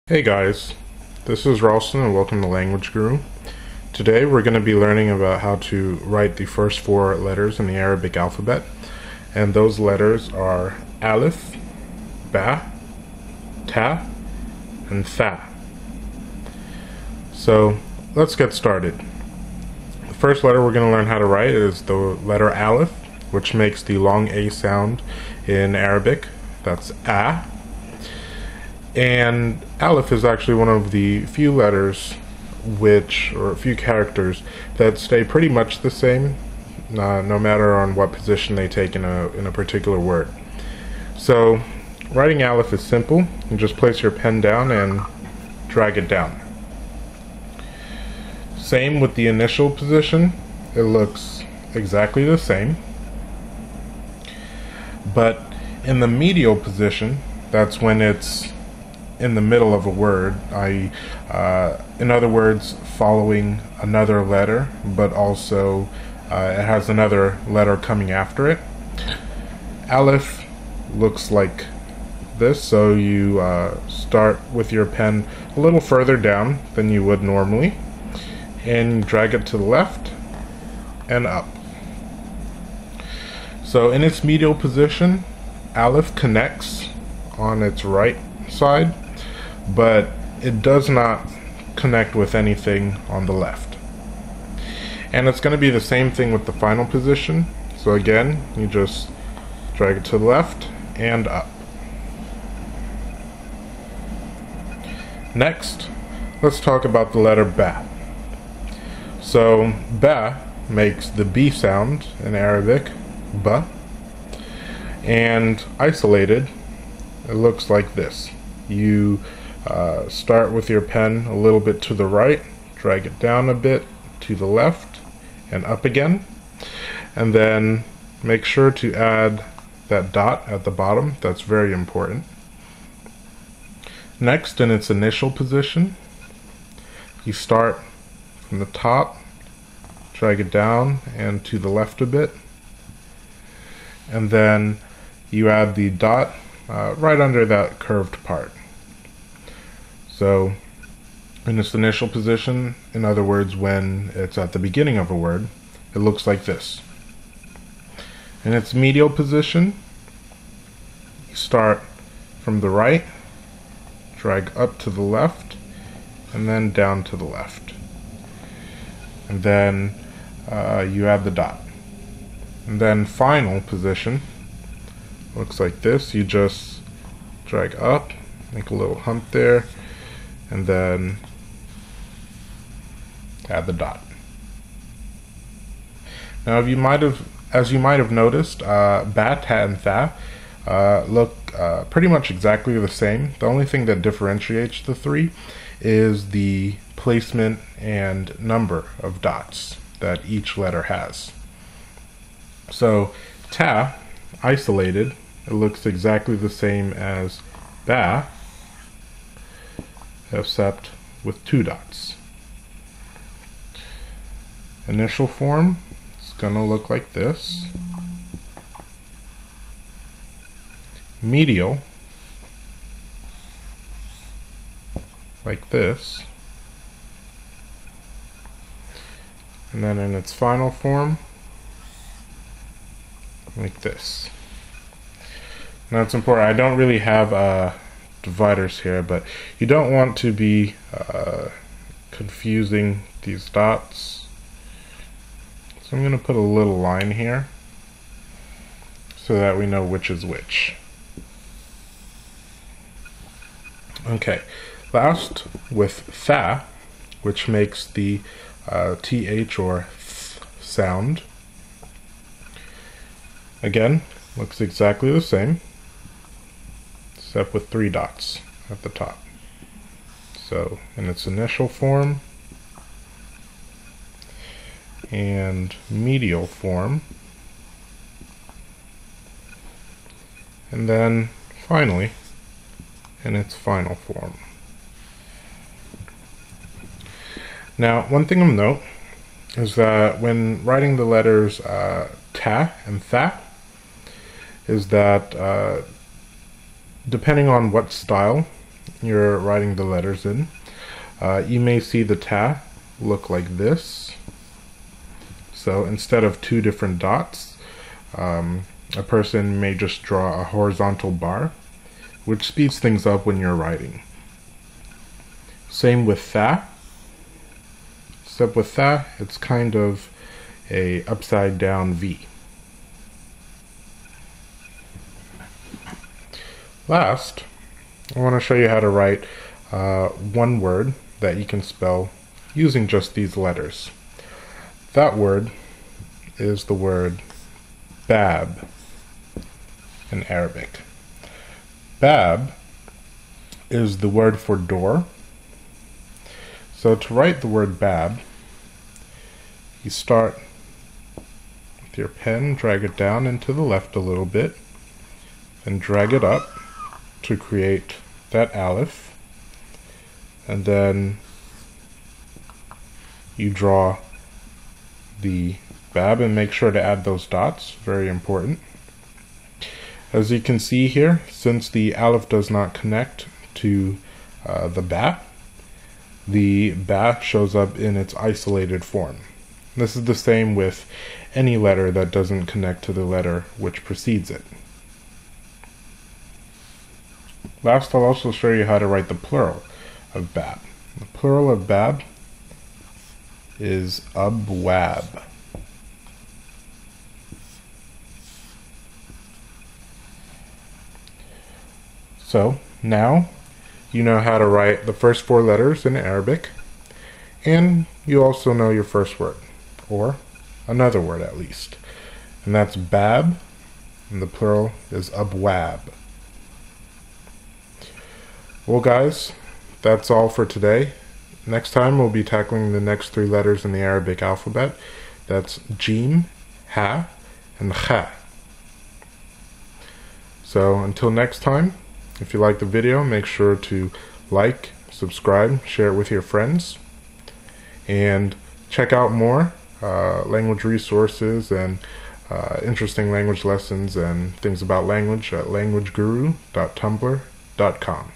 Hey guys, this is Ralston and welcome to Language Guru. Today we're going to be learning about how to write the first four letters in the Arabic alphabet, and those letters are Alif, Ba, Thaa, and Thaa. So let's get started. The first letter we're going to learn how to write is the letter Alif, which makes the long A sound in Arabic. That's A. And Aleph is actually one of the few letters or a few characters that stay pretty much the same, no matter on what position they take in a particular word. So writing Aleph is simple. You just place your pen down and drag it down. Same with the initial position. It looks exactly the same. But in the medial position, that's when it's in the middle of a word, i.e., in other words, following another letter, but also it has another letter coming after it. Aleph looks like this, so you start with your pen a little further down than you would normally, and drag it to the left and up. So in its medial position, Aleph connects on its right side, but it does not connect with anything on the left. And it's going to be the same thing with the final position. So again, you just drag it to the left and up. Next, let's talk about the letter Ba. So Ba makes the B sound in Arabic, Ba, and isolated, it looks like this. You start with your pen a little bit to the right, drag it down a bit to the left and up again, and then make sure to add that dot at the bottom. That's very important. Next, in its initial position, you start from the top, drag it down and to the left a bit, and then you add the dot right under that curved part. So in its initial position, in other words, when it's at the beginning of a word, it looks like this. In its medial position, you start from the right, drag up to the left, and then down to the left. And then you add the dot. And then final position looks like this. You just drag up, make a little hump there, and then add the dot. Now, as you might have noticed, Ba, Thaa, and Thaa look pretty much exactly the same. The only thing that differentiates the three is the placement and number of dots that each letter has. So Thaa, isolated, it looks exactly the same as Ba, except with two dots. Initial form is going to look like this. Medial, like this. And then in its final form, like this. Now it's important, I don't really have dividers here, but you don't want to be confusing these dots. So I'm going to put a little line here so that we know which is which. Okay, last with Thaa, which makes the TH or th sound. Again, looks exactly the same, except with three dots at the top. So in its initial form and medial form, and then finally in its final form. Now, one thing of note is that when writing the letters Ta and Tha, is that depending on what style you're writing the letters in. You may see the Thaa look like this. So instead of two different dots, a person may just draw a horizontal bar, which speeds things up when you're writing. Same with Thaa. Except with Thaa, it's kind of a upside down V. Last, I want to show you how to write one word that you can spell using just these letters. That word is the word Bab in Arabic. Bab is the word for door. So to write the word Bab, you start with your pen, drag it down and to the left a little bit, and drag it up to create that Aleph, and then you draw the Bab and make sure to add those dots, very important. As you can see here, since the Aleph does not connect to the Bat, the Ba shows up in its isolated form. This is the same with any letter that doesn't connect to the letter which precedes it. Last, I'll also show you how to write the plural of Bat. The plural of Bab is abwab. So now you know how to write the first four letters in Arabic, and you also know your first word, or another word at least, and that's Bab, and the plural is abwab. Well guys, that's all for today. Next time we'll be tackling the next three letters in the Arabic alphabet. That's Jim, Ha, and Kha. So until next time, if you like the video, make sure to like, subscribe, share it with your friends, and check out more language resources and interesting language lessons and things about language at languageguru.tumblr.com.